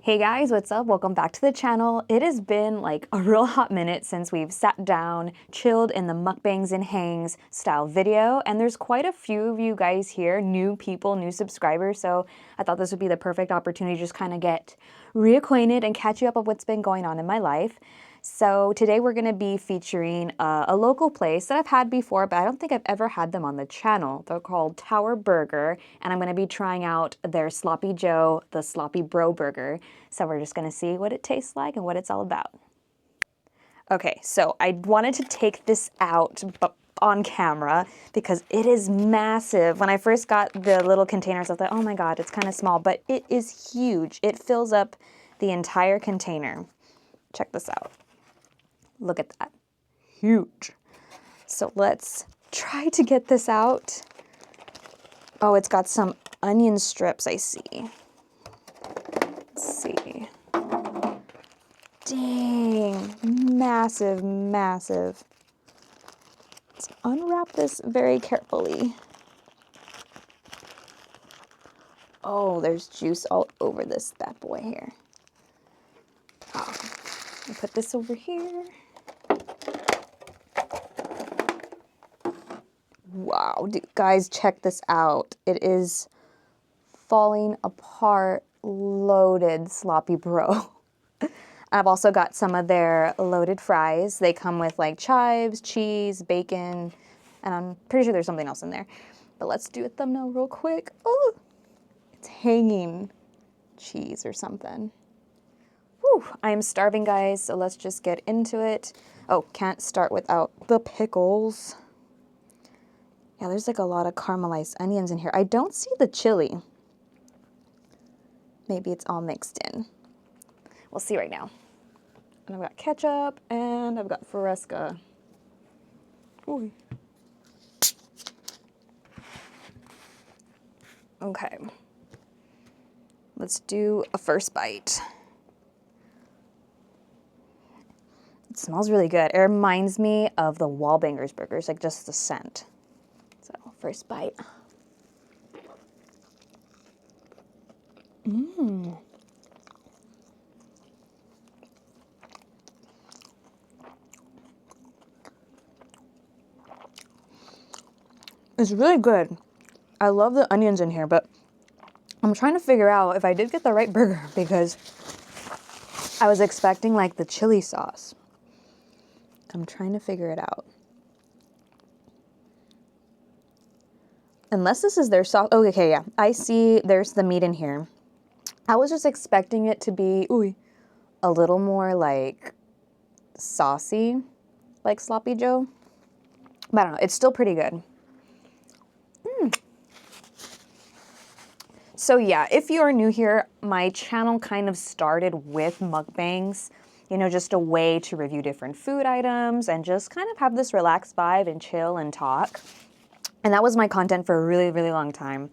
Hey guys, what's up? Welcome back to the channel. It has been like a real hot minute since we've sat down, chilled in the Mukbangs and Hangs style video, and there's quite a few of you guys here, new people, new subscribers, so I thought this would be the perfect opportunity to just kind of get reacquainted and catch you up on what's been going on in my life. So today we're going to be featuring a local place that I've had before, but I don't think I've ever had them on the channel. They're called Tower Burger, and I'm going to be trying out their Sloppy Joe, the Sloppy Bro Burger. So we're just going to see what it tastes like and what it's all about. Okay, so I wanted to take this out on camera because it is massive. When I first got the little containers, I thought, oh my God, it's kind of small, but it is huge. It fills up the entire container. Check this out. Look at that. Huge. So let's try to get this out. Oh, it's got some onion strips, I see. Let's see. Dang, massive, massive. Let's unwrap this very carefully. Oh, there's juice all over this bad boy here. Oh, I'll put this over here. Wow, dude, guys, check this out. It is falling apart, loaded Sloppy Bro. I've also got some of their loaded fries. They come with like chives, cheese, bacon, and I'm pretty sure there's something else in there. But let's do a thumbnail real quick. Oh, it's hanging cheese or something. Whew, I am starving, guys, so let's just get into it. Oh, can't start without the pickles. Yeah, there's like a lot of caramelized onions in here. I don't see the chili. Maybe it's all mixed in. We'll see right now. And I've got ketchup and I've got Fresca. Ooh. Okay. Let's do a first bite. It smells really good. It reminds me of the Wallbangers burgers, like just the scent. So, first bite. Mmm. It's really good. I love the onions in here, but I'm trying to figure out if I did get the right burger because I was expecting like the chili sauce. I'm trying to figure it out. Unless this is their sauce. Oh, okay, yeah. I see there's the meat in here. I was just expecting it to be a little more like saucy, like Sloppy Joe. But I don't know. It's still pretty good. So yeah, if you are new here, my channel kind of started with mukbangs, you know, just a way to review different food items and just kind of have this relaxed vibe and chill and talk. And that was my content for a really, really long time.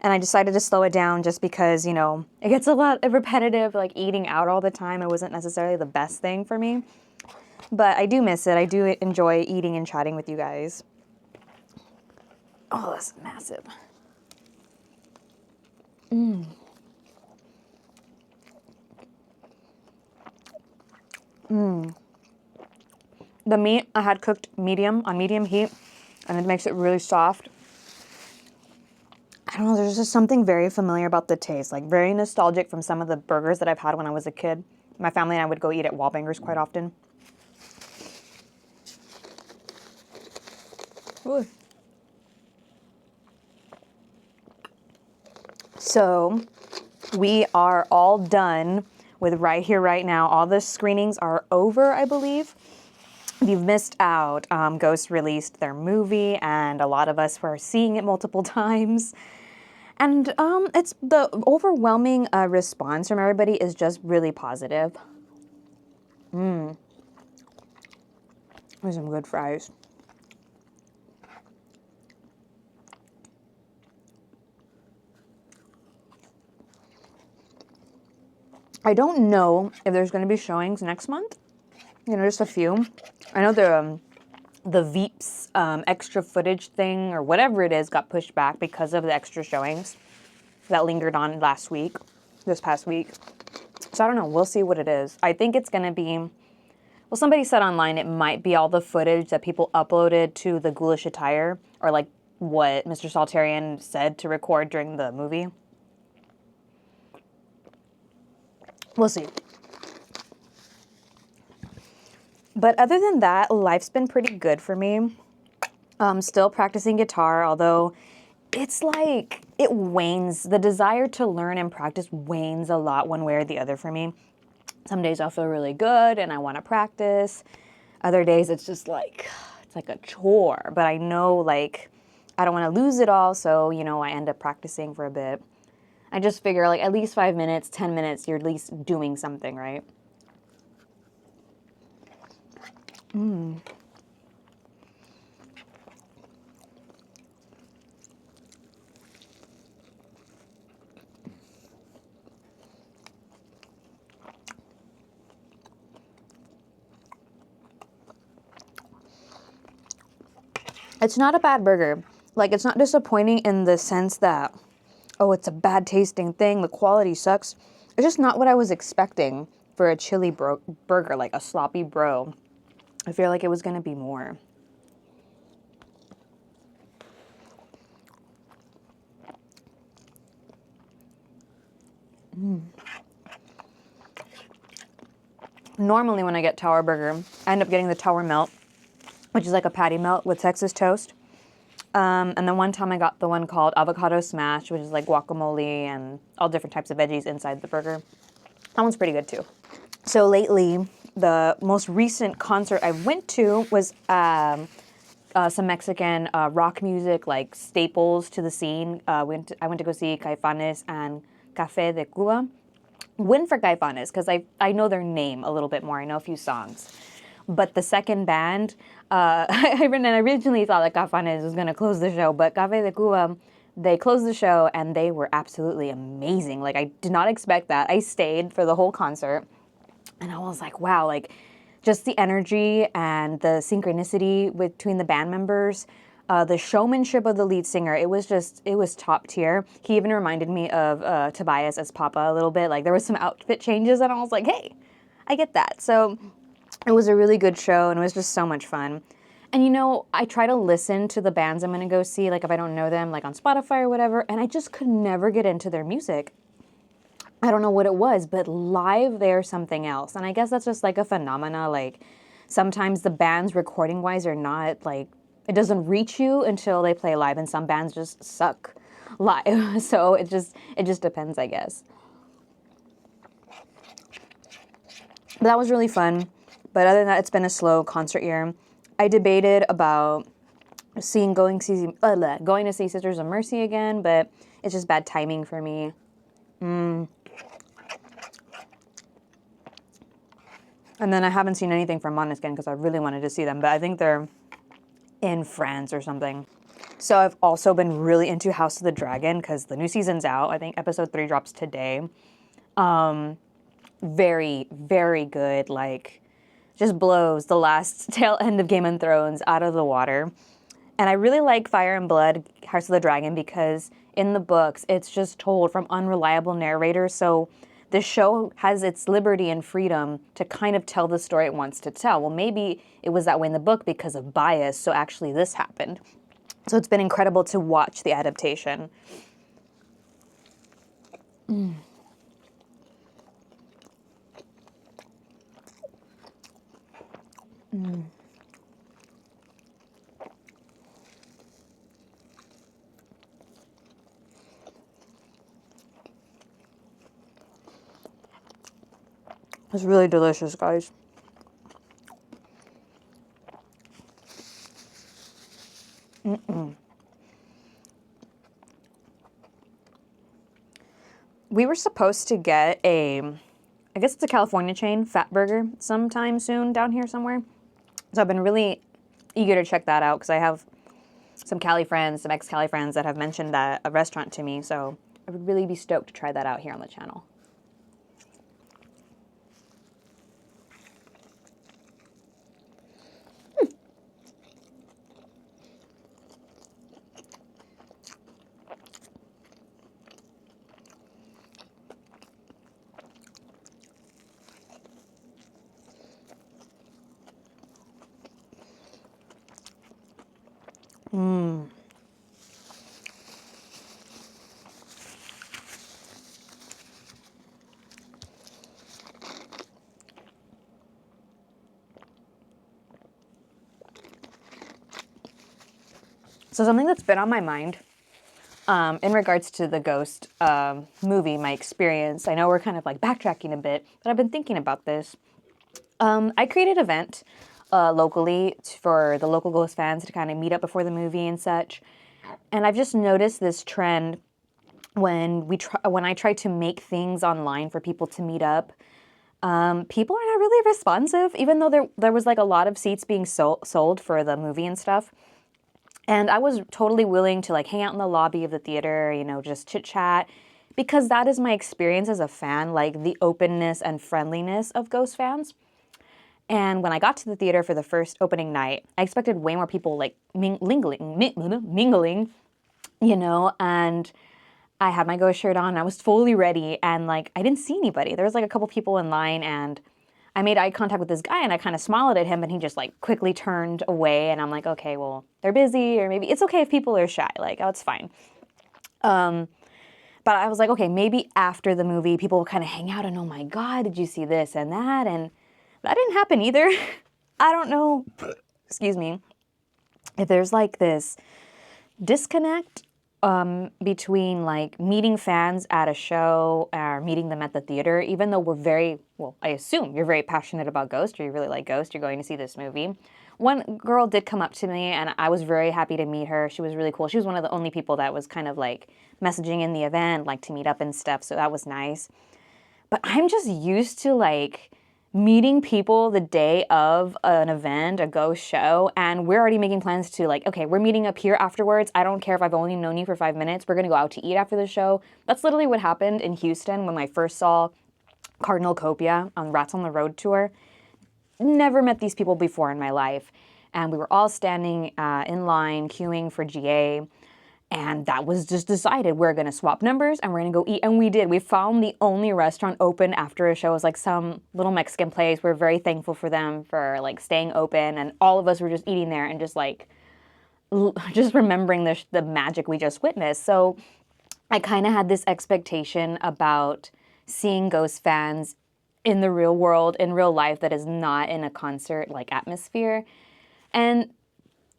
And I decided to slow it down just because, you know, it gets a lot repetitive, like eating out all the time. It wasn't necessarily the best thing for me. But I do miss it. I do enjoy eating and chatting with you guys. Oh, that's massive. Mmm. Mmm. The meat I had cooked on medium heat, and it makes it really soft. I don't know, there's just something very familiar about the taste, like very nostalgic from some of the burgers that I've had when I was a kid. My family and I would go eat at Wallbangers quite often. Ooh. So we are all done with Right Here, Right Now. All the screenings are over, I believe. If you've missed out, Ghost released their movie, and a lot of us were seeing it multiple times. And it's the overwhelming response from everybody is just really positive. Mmm. There's some good fries. I don't know if there's going to be showings next month. You know, just a few. I know the Veeps extra footage thing or whatever it is got pushed back because of the extra showings that lingered on this past week. So I don't know. We'll see what it is. I think it's going to be, well, somebody said online it might be all the footage that people uploaded to the Ghoulish Attire, or like what Mr. Saltarian said to record during the movie. We'll see. But other than that, life's been pretty good for me. Still practicing guitar, although it's like it wanes. The desire to learn and practice wanes a lot one way or the other for me. Some days I'll feel really good and I want to practice. Other days it's just like, it's like a chore. But I know like I don't want to lose it all, so you know I end up practicing for a bit. I just figure like at least 5 minutes, 10 minutes, you're at least doing something, right? It's not a bad burger. Like, it's not disappointing in the sense that, oh, it's a bad tasting thing, the quality sucks. It's just not what I was expecting for a chili burger, like a sloppy bro. I feel like it was gonna be more. Normally when I get Tower Burger, I end up getting the Tower Melt, which is like a patty melt with Texas toast. And then one time I got the one called Avocado Smash, which is like guacamole and all different types of veggies inside the burger. That one's pretty good too. So lately, the most recent concert I went to was some Mexican rock music, like staples to the scene. I went to go see Caifanes and Café de Cuba. Win for Caifanes, because I know their name a little bit more. I know a few songs. But the second band, I originally thought that Caifanes was going to close the show, but Café de Cuba, they closed the show and they were absolutely amazing. Like, I did not expect that. I stayed for the whole concert and I was like, wow, like just the energy and the synchronicity between the band members, the showmanship of the lead singer, it was top tier. He even reminded me of Tobias as Papa a little bit. Like, there was some outfit changes and I was like, hey, I get that. So it was a really good show and it was just so much fun. And you know, I try to listen to the bands I'm gonna go see, like if I don't know them, like on Spotify or whatever, and I just could never get into their music. I don't know what it was, but live they're something else. And I guess that's just like a phenomena. Like sometimes the bands recording wise are not like, it doesn't reach you until they play live, and some bands just suck live. So it just depends, I guess. But that was really fun. But other than that, it's been a slow concert year. I debated about going to see Sisters of Mercy again, but it's just bad timing for me. And then I haven't seen anything from Måneskin because I really wanted to see them, but I think they're in France or something. So I've also been really into House of the Dragon because the new season's out. I think episode 3 drops today. Very, very good. Like, just blows the last tail end of Game of Thrones out of the water. And I really like Fire and Blood, House of the Dragon, because in the books, it's just told from unreliable narrators. So the show has its liberty and freedom to kind of tell the story it wants to tell. Well, maybe it was that way in the book because of bias, so actually this happened. So it's been incredible to watch the adaptation. It's really delicious, guys. We were supposed to get I guess it's a California chain, Fat Burger, sometime soon down here somewhere. So I've been really eager to check that out because I have some Cali friends, some ex-Cali friends that have mentioned a restaurant to me. So I would really be stoked to try that out here on the channel. So something that's been on my mind in regards to the Ghost movie, my experience, I know we're kind of like backtracking a bit, but I've been thinking about this. I created an event locally for the local Ghost fans to kind of meet up before the movie and such. And I've just noticed this trend when I try to make things online for people to meet up. People are not really responsive, even though there was like a lot of seats being sold for the movie and stuff. And I was totally willing to like hang out in the lobby of the theater, you know, just chit chat, because that is my experience as a fan, like the openness and friendliness of Ghost fans. And when I got to the theater for the first opening night, I expected way more people like mingling, you know, and I had my Ghost shirt on. I was fully ready, and like I didn't see anybody. There was like a couple people in line, and I made eye contact with this guy, and I kind of smiled at him, and he just like quickly turned away. And I'm like, okay, well, they're busy, or maybe it's okay if people are shy. Like, oh, it's fine. But I was like, okay, maybe after the movie, people will kind of hang out and, oh my God, did you see this and that? And that didn't happen either. I don't know, excuse me, if there's like this disconnect between like meeting fans at a show or meeting them at the theater, even though I assume you're very passionate about Ghost, or you really like Ghost, you're going to see this movie. One girl did come up to me, and I was very happy to meet her. She was really cool. She was one of the only people that was kind of like messaging in the event, like to meet up and stuff, so that was nice. But I'm just used to like meeting people the day of an event, a Ghost show, and we're already making plans to like, okay, we're meeting up here afterwards. I don't care if I've only known you for 5 minutes. We're going to go out to eat after the show. That's literally what happened in Houston when I first saw Cardinal Copia on Rats on the Road tour. Never met these people before in my life. And we were all standing in line queuing for GA. And that was just decided. We're going to swap numbers and we're going to go eat. And we did. We found the only restaurant open after a show. It was like some little Mexican place. We're very thankful for them for like staying open. And all of us were just eating there and just like, just remembering the magic we just witnessed. So I kind of had this expectation about seeing Ghost fans in the real world, in real life, that is not in a concert like atmosphere. And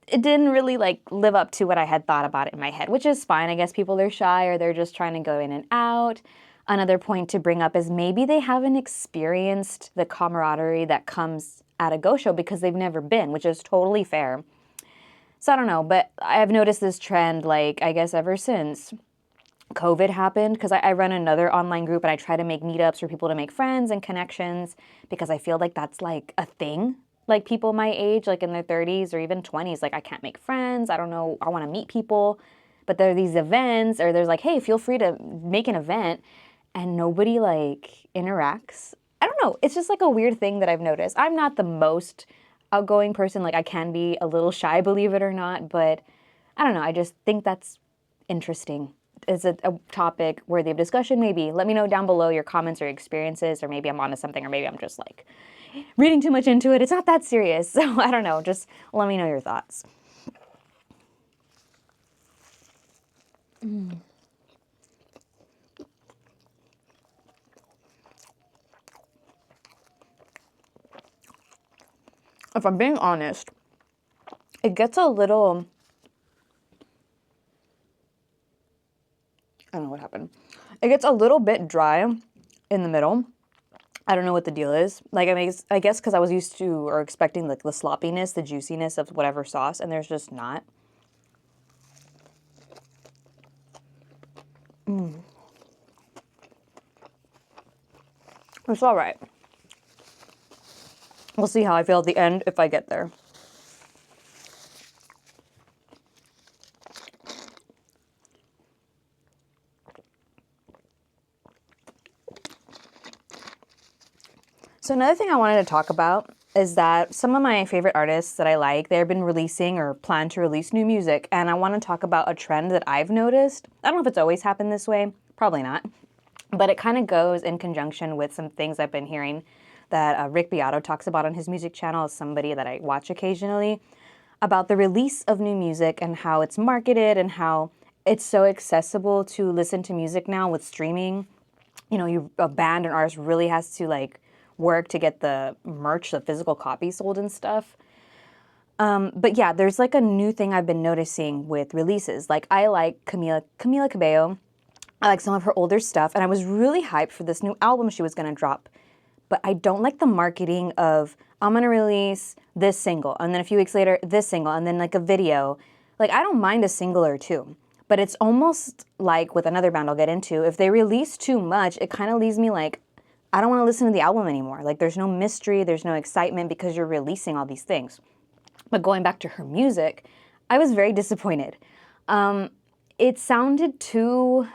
it didn't really like live up to what I had thought about it in my head, which is fine. I guess people are shy or they're just trying to go in and out. Another point to bring up is maybe they haven't experienced the camaraderie that comes at a Ghost show because they've never been, which is totally fair. So I don't know, but I've noticed this trend, like, I guess ever since COVID happened, because I run another online group and I try to make meetups for people to make friends and connections, because I feel like that's like a thing. Like people my age, like in their 30s or even 20s, like I can't make friends. I don't know. I want to meet people. But there are these events, or there's like, hey, feel free to make an event, and nobody like interacts. I don't know. It's just like a weird thing that I've noticed. I'm not the most outgoing person. Like I can be a little shy, believe it or not. But I don't know. I just think that's interesting. Is it a topic worthy of discussion? Maybe. Let me know down below your comments or experiences, or maybe I'm onto something, or maybe I'm just like reading too much into it. It's not that serious. So I don't know. Just let me know your thoughts. If I'm being honest, it gets a little, I don't know what happened. It gets a little bit dry in the middle. I don't know what the deal is. Like, I guess because I was used to or expecting like the sloppiness, the juiciness of whatever sauce, and there's just not. It's all right. We'll see how I feel at the end if I get there. So another thing I wanted to talk about is that some of my favorite artists that I like, they've been releasing or plan to release new music, and I want to talk about a trend that I've noticed. I don't know if it's always happened this way, probably not, but it kind of goes in conjunction with some things I've been hearing that Rick Beato talks about on his music channel, as somebody that I watch occasionally, about the release of new music and how it's marketed and how it's so accessible to listen to music now with streaming. You know, a band, an artist really has to like work to get the merch, the physical copy sold and stuff. But yeah, there's like a new thing I've been noticing with releases. Like I like Camila Cabello. I like some of her older stuff, and I was really hyped for this new album she was gonna drop. But I don't like the marketing of I'm gonna release this single, and then a few weeks later this single, and then like a video. Like I don't mind a single or two, but it's almost like with another band I'll get into, if they release too much, it kind of leaves me like I don't want to listen to the album anymore. Like there's no mystery, there's no excitement because you're releasing all these things. But going back to her music, I was very disappointed. It sounded too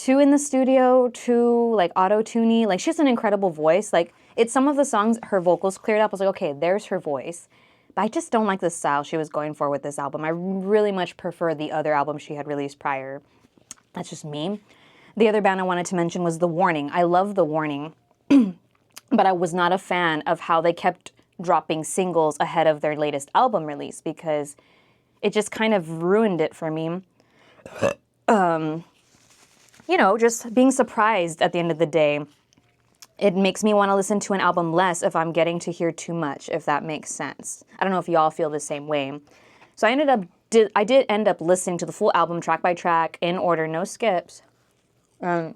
in the studio, too like auto-tuney. Like she has an incredible voice. Like it's some of the songs, her vocals cleared up. I was like, okay, there's her voice. But I just don't like the style she was going for with this album. I really much prefer the other album she had released prior. That's just me. The other band I wanted to mention was The Warning. I love The Warning, but I was not a fan of how they kept dropping singles ahead of their latest album release because it just kind of ruined it for me. You know, just being surprised at the end of the day. It makes me want to listen to an album less if I'm getting to hear too much, if that makes sense. I don't know if y'all feel the same way. So I did end up listening to the full album track by track in order, no skips. It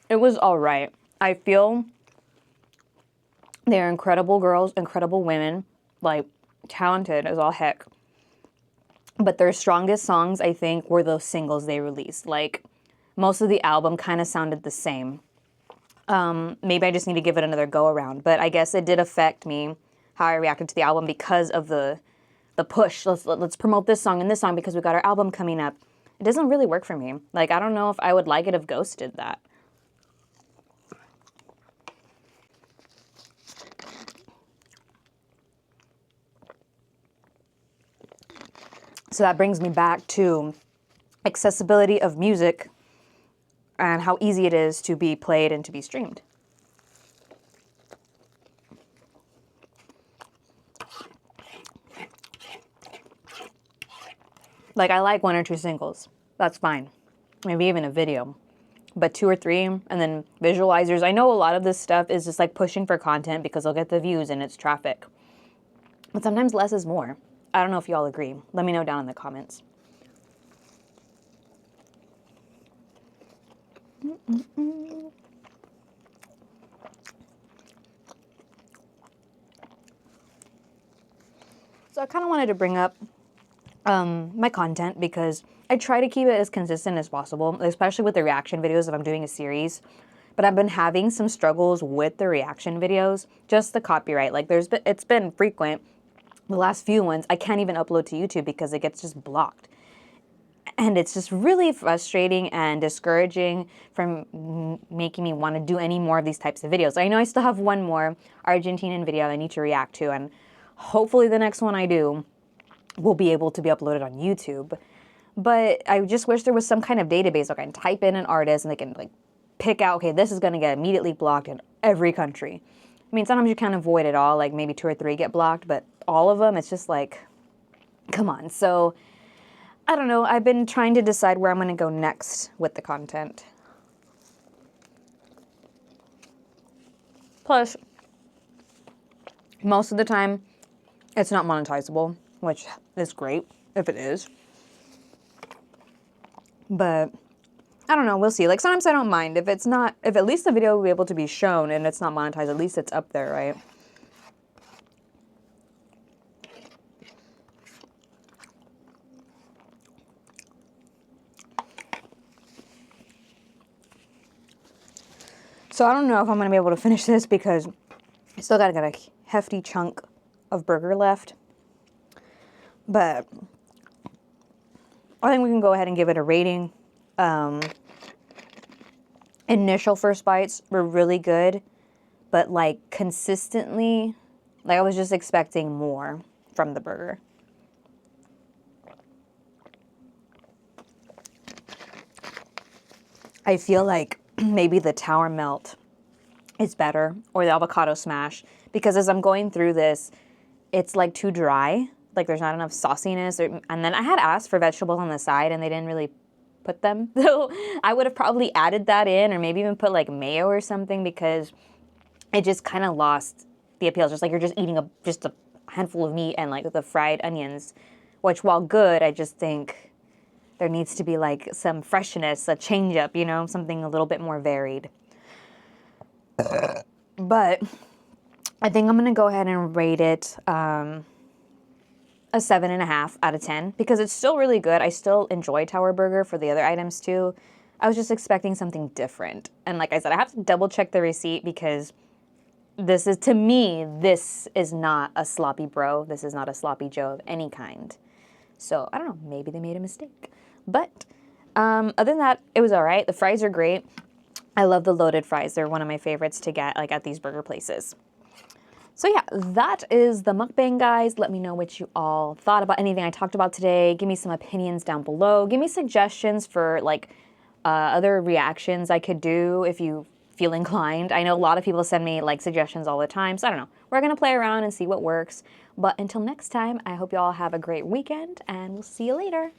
was all right. I feel they're incredible girls, incredible women, like talented as all heck. But their strongest songs, I think, were those singles they released. Like, most of the album kind of sounded the same. Maybe I just need to give it another go around. But I guess it did affect me, how I reacted to the album because of the push. Let's promote this song and this song because we got our album coming up. It doesn't really work for me. Like, I don't know if I would like it if Ghost did that. So that brings me back to accessibility of music and how easy it is to be played and to be streamed. Like, I like one or two singles. That's fine. Maybe even a video. But two or three, and then visualizers. I know a lot of this stuff is just like pushing for content because they'll get the views and it's traffic. But sometimes less is more. I don't know if y'all agree. Let me know down in the comments. So I kind of wanted to bring up my content because I try to keep it as consistent as possible, especially with the reaction videos if I'm doing a series. But I've been having some struggles with the reaction videos, just the copyright. Like it's been frequent. The last few ones, I can't even upload to YouTube because it gets just blocked. And it's just really frustrating and discouraging from making me want to do any more of these types of videos. I know I still have one more Argentinian video I need to react to, and hopefully the next one I do will be able to be uploaded on YouTube. But I just wish there was some kind of database where I can type in an artist and they can like pick out, okay, this is going to get immediately blocked in every country. I mean, sometimes you can't avoid it all, like maybe 2 or 3 get blocked, but all of them, it's just like, come on. So I don't know. I've been trying to decide where I'm going to go next with the content. Plus, most of the time, it's not monetizable, which is great if it is. But I don't know. We'll see. Like sometimes I don't mind if it's not, if at least the video will be able to be shown and it's not monetized, at least it's up there, right? So I don't know if I'm going to be able to finish this because I still got a hefty chunk of burger left. But I think we can go ahead and give it a rating. Initial first bites were really good, but like consistently, like I was just expecting more from the burger. I feel like maybe the tower melt is better, or the avocado smash, because as I'm going through this, it's like too dry. Like there's not enough sauciness. And then I had asked for vegetables on the side and they didn't really put them. So I would have probably added that in, or maybe even put like mayo or something, because it just kind of lost the appeal. It's just like you're just eating just a handful of meat and like the fried onions, which while good, I just think there needs to be like some freshness, a change up, you know, something a little bit more varied. But I think I'm gonna go ahead and rate it a 7.5 out of 10 because it's still really good. I still enjoy Tower Burger for the other items too. I was just expecting something different. And like I said, I have to double check the receipt because this is, to me, this is not a sloppy bro. This is not a sloppy Joe of any kind. So I don't know, maybe they made a mistake. But other than that, it was all right. The fries are great. I love the loaded fries. They're one of my favorites to get like at these burger places. So yeah, that is the mukbang, guys. Let me know what you all thought about anything I talked about today. Give me some opinions down below. Give me suggestions for like other reactions I could do if you feel inclined. I know a lot of people send me like suggestions all the time, so I don't know. We're gonna play around and see what works. But until next time, I hope you all have a great weekend and we'll see you later.